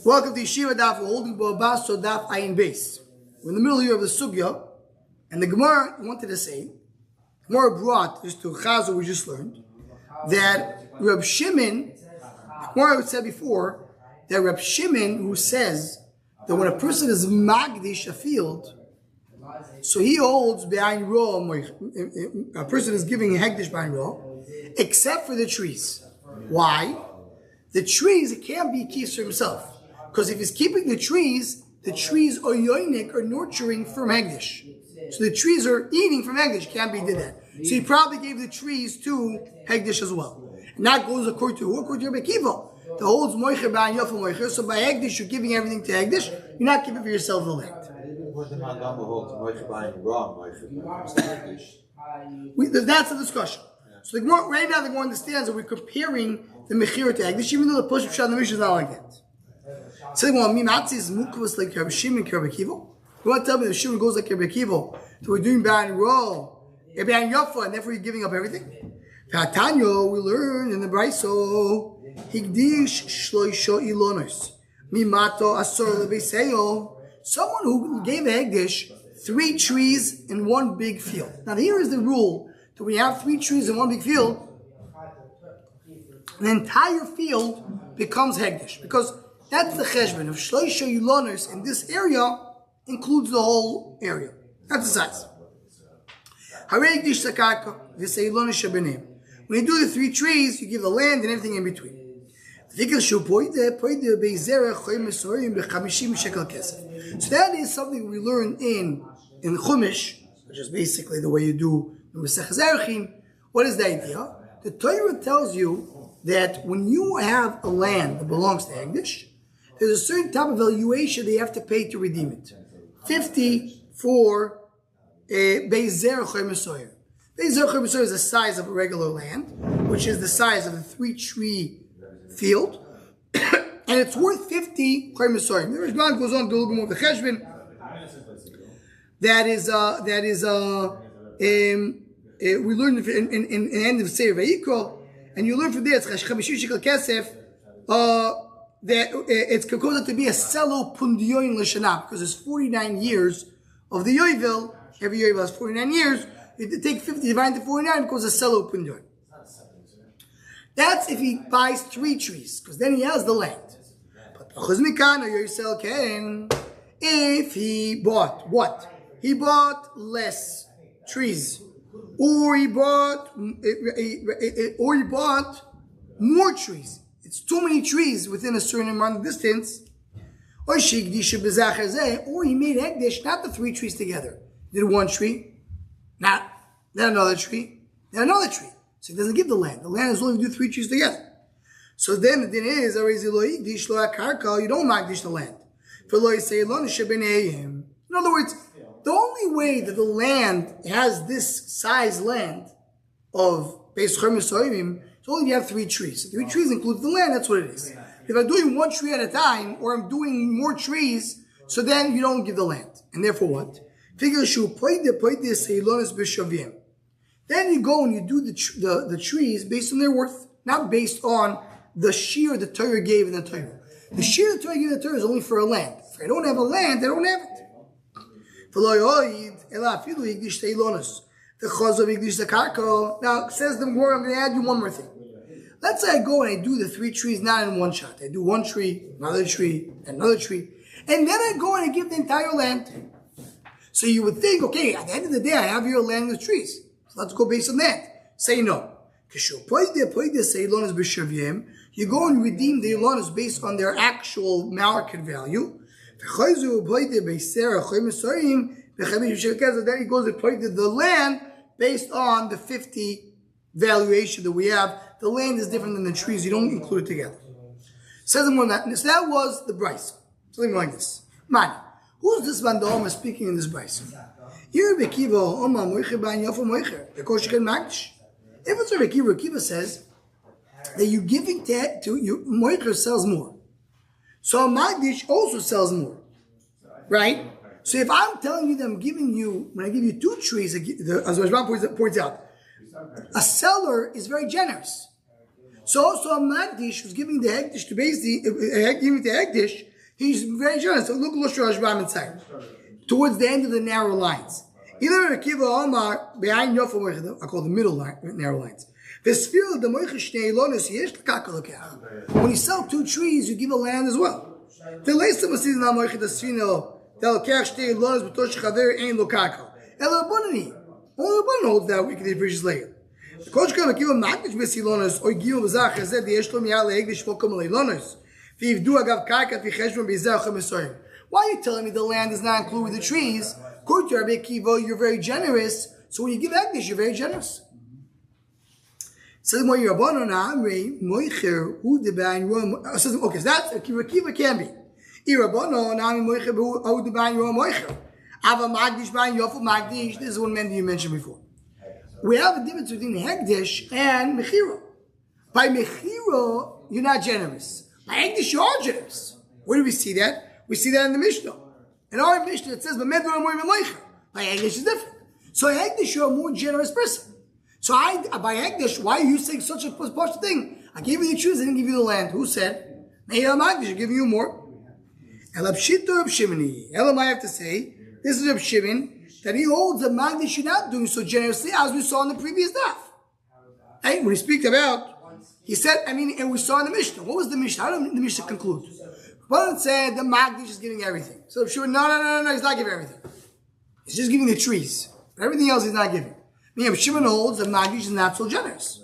Welcome to Yeshiva Daf. We're holding Basra Daf Ayin Base. We're in the middle here of the Sugya, and the Gemara wanted to say, Gemara brought just to Chazal we just learned, that Reb Shimon, Gemara said before, that Reb Shimon, who says that when a person is Magdish a field, so he holds Be'ayin Ro, a person is giving a Hekdesh Be'ayin Ro, except for the trees. Why? The trees, it can't be keeps for himself. Because if he's keeping the trees are yoinik, or nurturing from Hegdish. So the trees are eating from Hegdish, can't be did that. So he probably gave the trees to Hegdish as well. And that goes according to who? According to Rebbe Kiva. The holds Moicher Ba'an Yofa Moicher. So by Hegdish, you're giving everything to Hegdish. You're not giving for yourself the land. That's the discussion. So the Gemara, right now the Gemara understands that we're comparing the Mechira to Hegdish, even though the Push Pshat in the Mishnah is not like that. So the Gemara, Mimatzi is Mukavas like Rabbi Shimon and Rabbi Kiva. You want to tell me that Shimon goes like Rabbi Kiva, so we're doing Ba'an Ro, Ba'an Yafa, and therefore you're giving up everything? V'atanyo, we learn in the Braiso, Higdish Shloisho Ilonos, Mimato Asor Lebeseyo, someone who gave a Hegdish 3 trees in one big field. Now here is the rule, that we have 3 trees in one big field, the entire field becomes Hegdish, because that's the cheshbon of Shloisha Yulonos in this area includes the whole area. That's the size. When you do the 3 trees, you give the land and everything in between. So that is something we learn in Chumash, which is basically the way you do the Masechas Erechim. What is the idea? The Torah tells you that when you have a land that belongs to Hegdish, there's a certain type of valuation they have to pay to redeem it. 50 for Beis Zer Choy Mesoyer. Beis Zer Choy Mesoyer is the size of a regular land, which is the size of a 3-tree field, and it's worth 50 Choy Mesoyer. The Rishban goes on to do a little bit more of the cheshbon. We learned in the end of Seir Vayikra, and you learn from there, it's 50 shekel kesef, that it's considered to be a selo pundiyoin l'shana, because there's 49 years of the yovel. Every yovel has 49 years. You take 50 divided into 49, it goes a selo pundiyoin. That's if he buys 3 trees, because then he has the land. But if he bought what? He bought less trees, or he bought more trees. It's too many trees within a certain amount of distance. Or he made Hegdish, not the 3 trees together. He did 1 tree, then another tree, then another tree. So he doesn't give the land. The land is only do 3 trees together. So then the din is, you don't Magdish the land. In other words, the only way that the land has this size land of Beis Choy Mesoyim, so only you have 3 trees. So 3 trees includes the land, that's what it is. If I'm doing 1 tree at a time, or I'm doing more trees, so then you don't give the land. And therefore what? Then you go and you do the trees based on their worth, not based on the shear the Torah gave in the Torah. The shear the Torah gave in the Torah is only for a land. If I don't have a land, I don't have it. Now, says the Gemara, I'm going to add you one more thing. Let's say I go and I do the 3 trees not in one shot. I do 1 tree, another tree, another tree, and then I go and I give the entire land. So you would think, okay, at the end of the day, I have your land with trees. So let's go based on that. Say no. You go and redeem the Ilonos based on their actual market value. Then he goes and played the land based on the 50 valuation that we have. The land is different than the trees. You don't include it together. Says more than that. So that was the Bryce. Something like this. Man, who's this man that speaking in this Bryce? Here Rebbe Kiva, if it's Rebbe Kiva says that you're giving to your Moicher sells more. So Magdish also sells more. Right? So if I'm telling you that I'm giving you, when I give you 2 trees, as Rashban points out, a seller is very generous. So also a Magdish who's giving the Hekdish to basically, giving the Hekdish, he's very generous. So look Losh Rashbam inside. Towards the end of the narrow lines. Either Akiva Omar, behind Yofa Moicha, I call the middle line, narrow lines. When you sell 2 trees, you give a land as well. The last of us is not Moicha the Sino, they'll cash stay lonas, but Tosh Chaver ain't Lokaka. Ella Bonani. Only one holds that we can appreciate later. The coach can give a Magdish Besilonas or give a Zach as the Eshtom Yale English Fokum Lelonas. If do Agav Kaka, Ficheshman Bizarre Mesoim. Why are you telling me the land is not included with the trees? According to Rabbi Kiva, you're very generous. So when you give Agdish, you're very generous. Says more Rabbanon Amri Moicher who the ban says okay, so that's Rabbi Kiva can be. Rabbanon Amri Moicher who the ban Moicher. Ava Magdish ban Yofu Magdish. This is one man that you mentioned before. We have a difference between Hekdish and Mechiro. By Mechiro, you're not generous. By Hekdish, you are generous. Where do we see that? We see that in the Mishnah. In our Mishnah, it says, by Hekdish is different. So Hekdish, you're a more generous person. So by Hekdish, why are you saying such a partial thing? I gave you the trees, I didn't give you the land. Who said? Magdish, I'm giving you more. Elabshito Reb Shimoni. Elam, I have to say, this is Reb Shimon, that he holds that Magdish you're not doing so generously as we saw in the previous daf. Hey, when he speaks about, he said, and we saw in the Mishnah. What was the Mishnah? How did the Mishnah conclude? One said the Magdish is giving everything. So sure, no, he's not giving everything. He's just giving the trees. But everything else he's not giving. Shimon holds that Magdish is not so generous.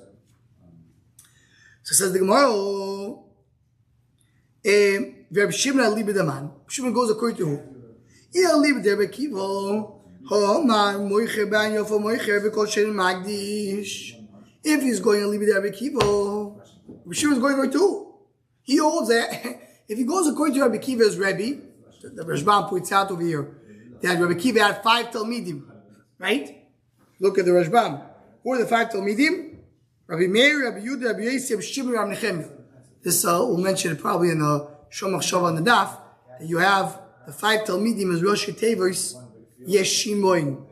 So says the Gemara, Reb Shimon Libidaman. Shimon goes according to who? If he's going to leave it there, Rabbi Kiva, Shimon is going to who? He holds that if he goes according to Rabbi Kiva's Rebbe, the Rashbam points out over here that Rabbi Kiva had 5 Talmidim, right? Look at the Rashbam. Who are the 5 Talmidim? Rabbi Meir, Rabbi Yudah, Rabbi Yosef, Shimon, Rabbi Nechemia. This we'll mention it probably in the Shomach Shav on the Daf, that you have the 5 Talmidim as Rosh Tevos Yeshimoin.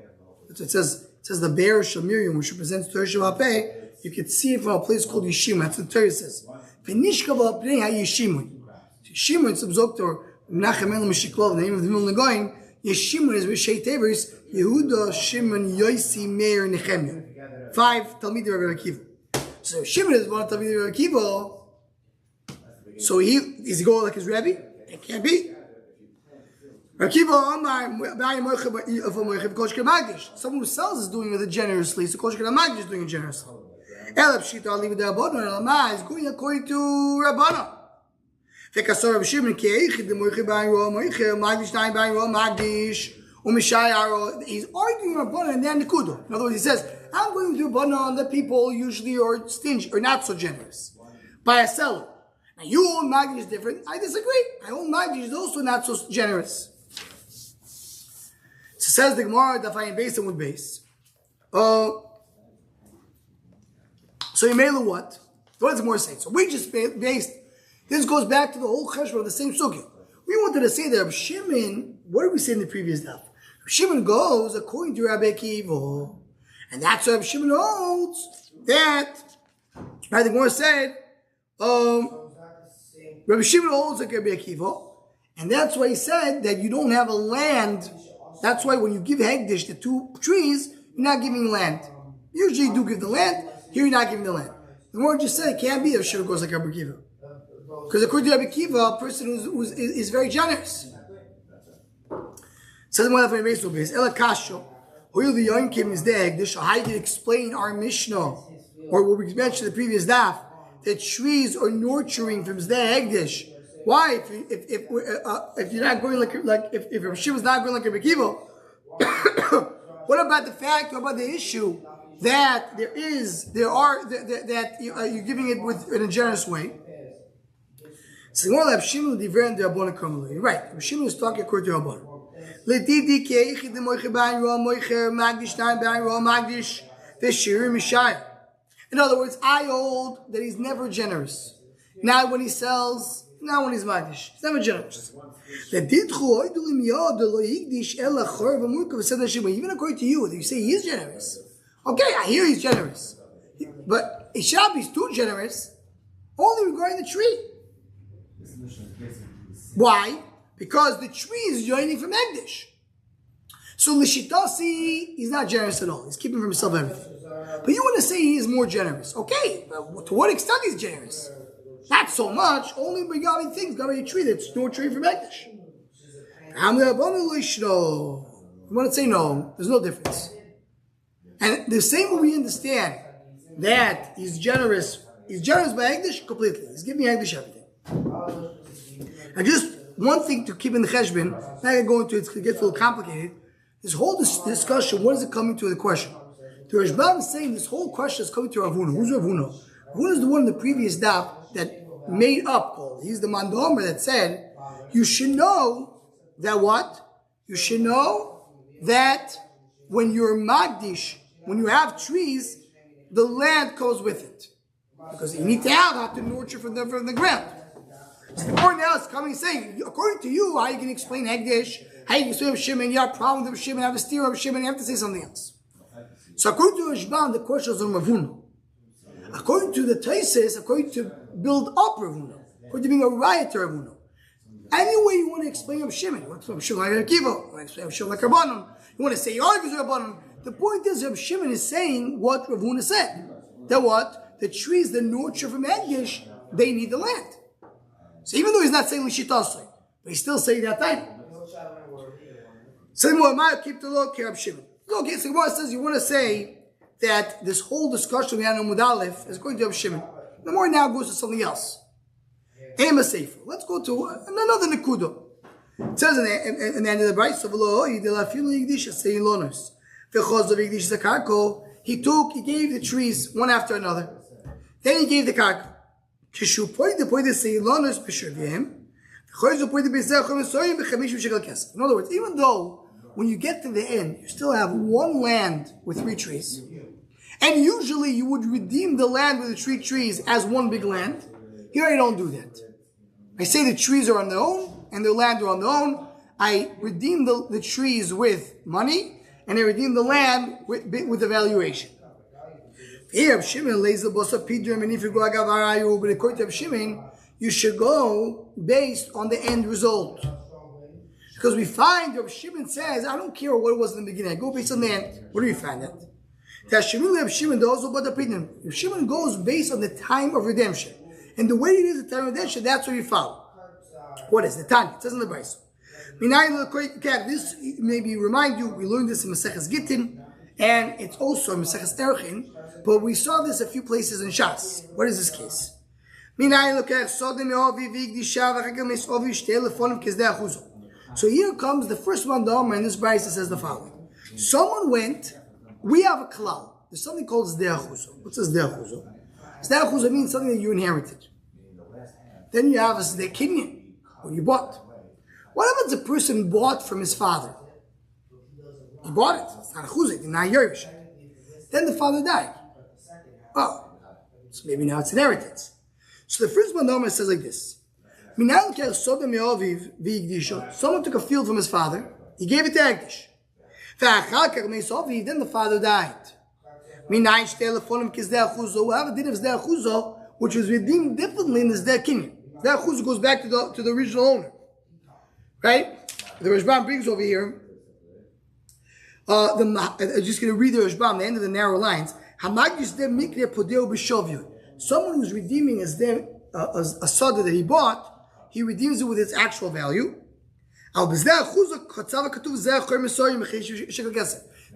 It says the Be'er of Miriam, which represents Torah Shabbat. You can see it from a place called Yeshima. That's what the Torah says. V'nishkav Pnei HaYeshimoin. Yeshimoin, it's absorbed to Menachem Elam Mishiklov, the name of the Milna Goin. Yeshimoin is Rosh Tevos Yehuda, Shimon, Yosi, Meir, Nechemia. 5 Talmidim of Rabbi Akiva. So Shimon is one of Talmidim of Rabbi Akiva. So is he going like his Rebbe? It can't be. Someone who sells is doing it generously, so Koshka Magdish is doing it generously. Elab Shita, I'll leave it there. Rabbanah is going according to Rabbanah. Fekasor Rabbi Shimon, Ke'echid, the Moiche Bain Roa, Moiche, Magdish, Nain Bain Roa, Magdish, Umishai Aro. He's arguing Rabbanah and then the Kudo. In other words, he says, I'm going to Rabbanah that people usually are stingy or not so generous by a seller. Now you own Magdish is different. I disagree. I own Magdish is also not so generous. So says the Gemara that I am based on with base. So you made what? What does the Gemara say? So we just based. This goes back to the whole cheshbon of the same sugya. We wanted to say that Rabbi Shimon. What did we say in the previous daf? Rabbi Shimon goes according to Rabbi Akiva, and that's what Rabbi Shimon holds. That right? The Gemara said, Rabbi Shimon holds like Rabbi Akiva, and that's why he said that you don't have a land. That's why when you give Hegdish the 2 trees, you're not giving land. Usually you do give the land, here you're not giving the land. The word just said it can't be a Shimon goes like Rabbi Akiva. Because according to Rabbi Akiva, a person who is very generous. Says the one that makes no base. Ela Kasho, Hoil the Yoin Kim is the Hegdish. How did explain our Mishnah, or what we mentioned in the previous daf, that trees are nurturing from Zdeh Hegdish. Why? If you're not going like if Rav Shiva's not going like Rabbi Akiva, what about the fact? What about the issue that you're giving it in a generous way? So more like Shimon Diveren the Rabbanon Kamala. Right? Shimon is talking according to Rabbanon. Letidi keichid the moiche bain roa moiche magdish nine bain roa magdish v'shir mishayah. In other words, I hold that he's never generous. Not when he sells. Not when he's magdish. He's never generous. Even according to you, you say he is generous. Okay, I hear he's generous. But Ishabi's too generous. Only regarding the tree. Why? Because the tree is joining from Egdish. So Lishitasi, he's not generous at all. He's keeping for himself everything. But you want to say he is more generous. Okay, but to what extent he's generous? Not so much, only regarding things, regarding a tree that's no tree from Egdish. You want to say no, there's no difference. And the same way we understand that he's generous by Egdish completely. He's giving Egdish everything. And just one thing to keep in the cheshbon, not going to go into it, it gets a little complicated. This whole discussion, what is it coming to the question? The Rashbam is saying this whole question is coming to Rav Huna. Who's Rav Huna? Rav Huna is the one in the previous daf that made up all. He's the Mandomer that said, you should know that what? You should know that when you're Magdish, when you have trees, the land goes with it. Because you need to have to nurture from the ground. So the Gemara now is coming and saying, according to you, how you can explain Hegdish, how you can explain Shimon, you have a problem with Shimon, you have a steer of Shimon, you have to say something else. So according to Rashbam, the question is on Rav Huna. According to the Taisis, according to build up Rav Huna, according to being a riot to Rav Huna. Any way you want to explain Rav Shimon, you want to explain Shimon like Akiva, you want to explain Rav Shimon like Rabbanon, you want to say he argues with Rabbanon. The point is Rav Shimon is saying what Rav Huna said. That what? The trees, the nurture from Egdish, they need the land. So even though he's not saying Lishitasoi, but he's still saying that type. So the Gemara keep the law, Rav Shimon. Okay, so the Gemara says you want to say that this whole discussion we had on Mud Aleph is going to Rav Shimon. The more now goes to something else. Ema Sefer. Let's go to another Nekudo. It says in the end of the Bryce of he gave the trees one after another. Then he gave the karka. In other words, even though when you get to the end, you still have one land with 3 trees, and usually you would redeem the land with the 3 trees as one big land. Here I don't do that. I say the trees are on their own, and their land are on their own. I redeem the trees with money, and I redeem the land with the valuation. Here, Shimon lays the boss of Pidrum, and if you go Agavarayu, but according to Shimon, you should go based on the end result. Because we find Rav Shimon says, I don't care what it was in the beginning, I go based on the end. Where do we find that? Rav Shimon goes based on the time of redemption. And the way it is the time of redemption, that's what we follow. What is the Tanya? It says in the Bryce. This maybe remind you, we learned this in Maseches Gittin, and it's also in Maseches Erchin, but we saw this a few places in Shas. What is this case? So here comes the first one, the Omer, and this Bryce says the following. Someone went, we have a klal. There's something called Zdei Achuzo. What's a Zdei Achuzo? Zdei Achuzo means something that you inherited. Then you have a Zdei Kinyan, what you bought. What happens if a person bought from his father? He bought it. It's not a chuzah, it's not Yerush. Then the father died. Oh, so maybe now it's inheritance. So the first one, the Omer says like this. Someone took a field from his father. He gave it to Egdish. Then the father died. We have a din of Zdei Achuzo, which was redeemed differently in the Zdei Kinyan. Zdei Achuzo goes back to the original owner. Right? The Rashbam brings over here. I'm just going to read the Rashbam, the end of the narrow lines. Someone who's redeeming a soda that he bought, he redeems it with its actual value.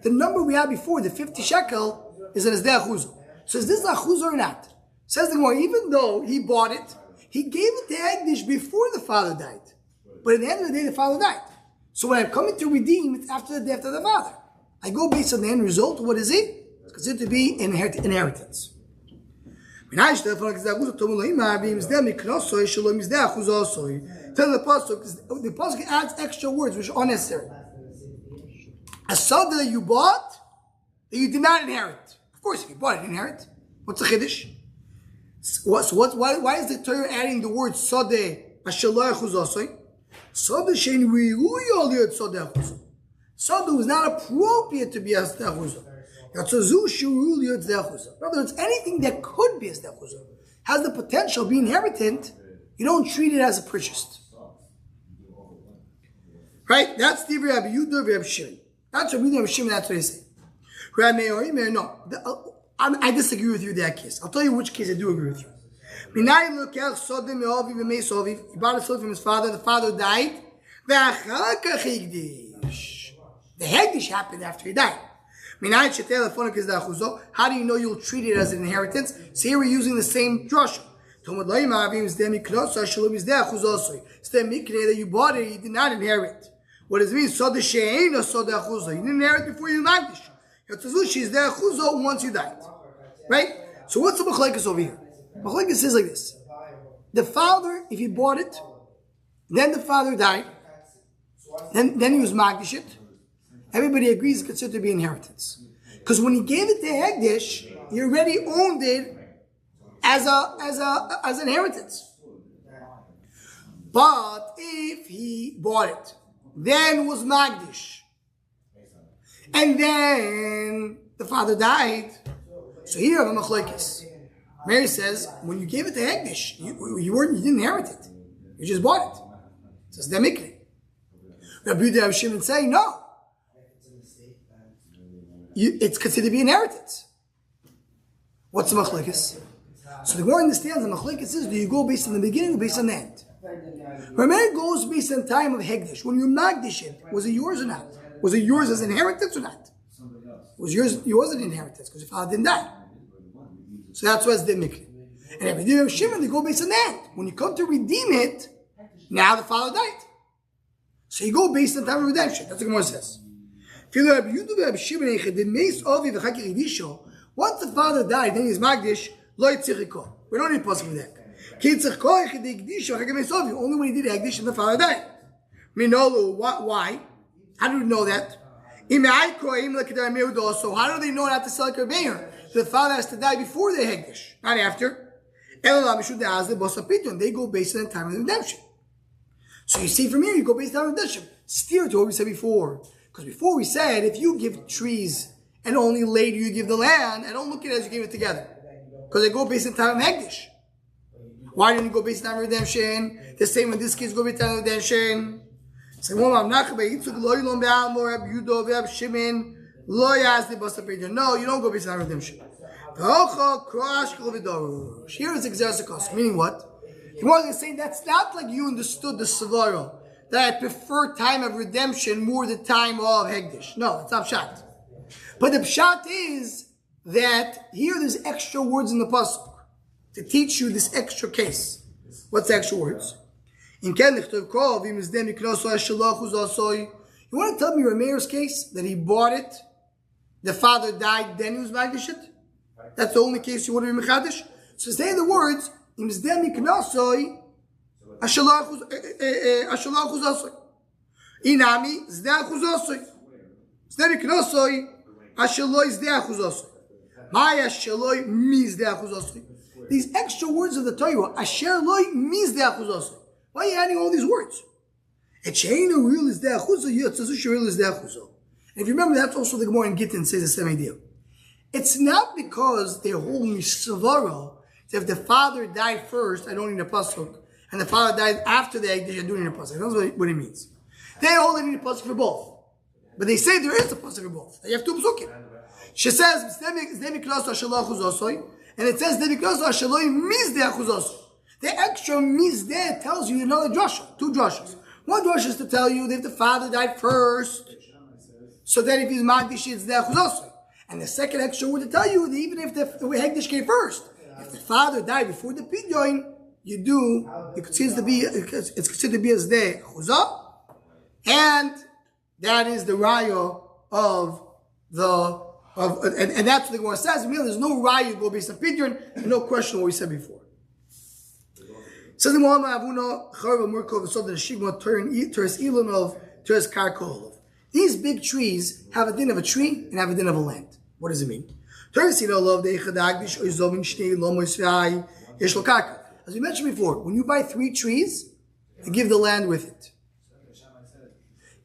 The number we had before, the 50 shekel, is an Zdei Achuzo. So is this Achuzo or not? Says the Gemara, even though he bought it, he gave it to Egdish before the father died. But at the end of the day, the father died. So when I'm coming to redeem, it's after the death of the father. I go based on the end result. What is it? It's considered to be inheritance. Tell the pasuk adds extra words which are unnecessary. A soda that you bought that you did not inherit. Of course, if you bought it, you inherit. What's the chiddush? Why is the Torah adding the word soda asher lo yachuz osoi? Soda shein ri'uy al yot soda achuzo. Soda was not appropriate to be a Zdei Achuzo. In other words, anything that could be a Zdei Achuzo. has the potential to be inherited, you don't treat it as a purchased. Right? That's the Rabbi Yehuda, Rabbi Shimon. That's Rabbi Yehuda, Rabbi Shimon, that's what they say. Rabbi Meir, no. I disagree with you in that case. I'll tell you which case I do agree with you. He bought a son from his father, the father died. The Hegdish happened after he died. How do you know you'll treat it as an inheritance? So here we're using the same drasha. It's the mikne that you bought it, you did not inherit. What does it mean? So the she'ein or so the achuzo. You didn't inherit before you magdish. Yotzazushi is the achuzo once you died. Right? So what's the machlekes over here? Machlekes says like this. The father, if he bought it, then the father died, then he was magdish it. Everybody agrees it's considered to be inheritance. Because when he gave it to Hegdish, he already owned it as an inheritance. But if he bought it, then was magdish, and then the father died, so here I'm a machlekes. Mary says when you gave it to Hegdish, you didn't inherit it, you just bought it. Says the mikne. Rabbi Yehuda, Rabbi Shimon saying no. It's considered to be inheritance. What's the machlekes? So the Gemara understands the machlekes is, do you go based on the beginning or based on the end? Remember, goes based on time of Hegdish. When you magdish it, was it yours or not? Was it yours as inheritance or not? Was yours an inheritance because your father didn't die. So that's why it's the mikne. And if you do Shimon, they go based on that. When you come to redeem it, now the father died. So you go based on time of redemption. That's what the Gemara says. Once the father died, then he's magdish. We don't need pasuk for that. Only when he did Hegdish and the father died. Why? How do we know that? So how do they know not to sell like a mayor? The father has to die before the Hegdish, not after. They go based on the time of the redemption. So you see from here, you go based on redemption. Steer to what we said before. Because before we said, if you give trees and only later you give the land, I don't look at it as you give it together. Because they go based on time of Hegdish. Why didn't you go based on time of redemption? The same when this case go based on time of redemption. So no, you don't go based on redemption. Here is exercise, meaning what? He wasn't saying that's not like you understood the Savaro, that I prefer time of redemption more than time of Hegdish. No, it's not pshat. But the pshat is that here there's extra words in the pasuk to teach you this extra case. What's the extra words? You want to tell me Rameir's case that he bought it, the father died, then he was magdish it? That's the only case you want to be mechadish? So say the words, Inami zdeh achuzosoi. Zdeh miknosoi asheloi zdeh achuzosoi. Maya sheloi mi zdeh achuzosoi. These extra words of the Torah, asher loi mi zdeh achuzosoi. Why are you adding all these words? Echeinu real is zdeh achuzosoi, yotzazush real is zdeh achuzosoi. And if you remember, that's also the Gemara in Gittin says the same idea. It's not because they're holding Savara, that if the father died first, I don't need a pasuk, and the father died after the Hegdish, I do need a pasuk. That's what it means. They all need a pasuk for both. But they say there is a pasuk for both. You have two pasukim. She says, and it says, the extra mizdeh tells you another drasha, two drashas. One drasha is to tell you that if the father died first, so that if he's magdish, it's the achuzosoi. And the second extra word to tell you that even if the Hegdish came first, if the father died before the pidyon, it's considered to be as the chuzah, and that is the raya and that's what the Gemara says. There's no raya go based on pidyon, and no question what we said before. Says the Gemara, Avuna Charva Murkov Sod the Shigma Teres Ilon of Teres Karkol. These big trees have a din of a tree and have a din of a land. What does it mean? As we mentioned before, when you buy 3 trees, you give the land with it.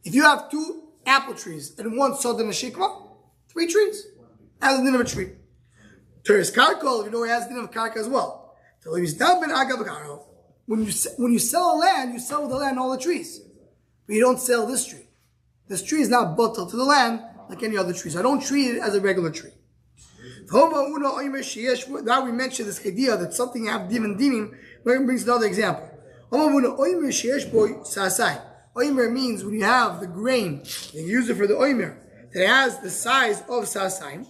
If you have 2 apple trees and 1 sod and a shikma, 3 trees. Has a din of a tree. Teres Karkol, you know, it has a din of a karka as well. When you sell a land, you sell the land all the trees. But you don't sell this tree. This tree is not bottled to the land like any other tree. So I don't treat it as a regular tree. Now we mentioned this idea that something you have dinim. Brings another example. Oimer means when you have the grain, you use it for the oimer, that has the size of sasaim,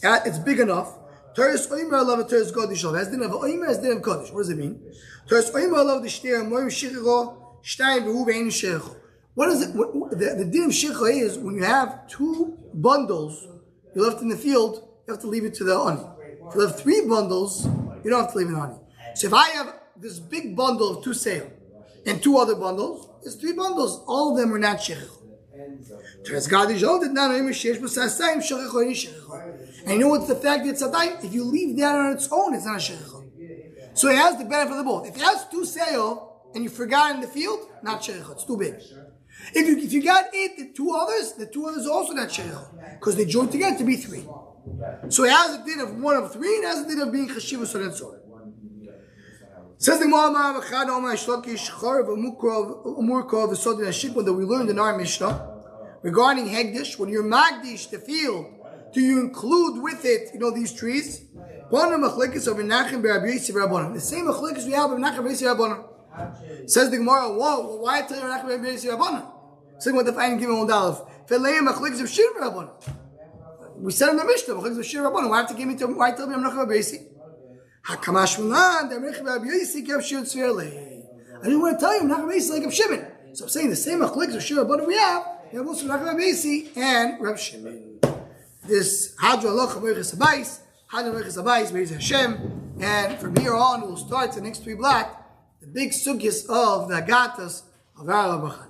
it's big enough. Teres oimer love teres godishov. Has din of oimer, has din of kodesh. What does it mean? Teres oimer love the shtir moim shichego shtayim behu bein shecho. What is it? The din of shecho is when you have two bundles you left in the field, you have to leave it to the honey. If you have three bundles, you don't have to leave it in honey. So if I have this big bundle of two sale and two other bundles, it's three bundles. All of them are not shecho. And you know what's the fact that tzadayim? If you leave that on its own, it's not a shechicha. So it has the benefit of the both. If it has two sale and you forgot in the field, not shechicha. It's too big. If you got it, the two others are also not shechicha because they joined together to be three. So it has a din of one of three, and it has a din of being chashiva so and so. Says the Gemara that we learned in our Mishnah regarding Hegdish, when you're Magdish, the field, do you include with it, these trees? The same machlekes we have of Menachem Beis Rabbanan. Says the Gemara, whoa, why tell you Menachem Beis Rabbanan? Saying what the fine giving on Dalef. We said in the Mishnah, machlekes of Shir Rabbanan. Why have to give me why tell me I'm Menachem Beis? Hakamash Mulan, the Menachem Beis Kev Shir Tzvir. I didn't want to tell you Menachem Beis like Reb Shimon. So I'm saying the same machlekes of Shir Rabbanan we have also Menachem Beis and Reb Shimon. This Hadra Aloch Amoiches Abayis, Hadra Amoiches Abayis, Beis Hashem, and from here on we'll start the next three block, the big sugyas of the Agatas of our Rabbanan.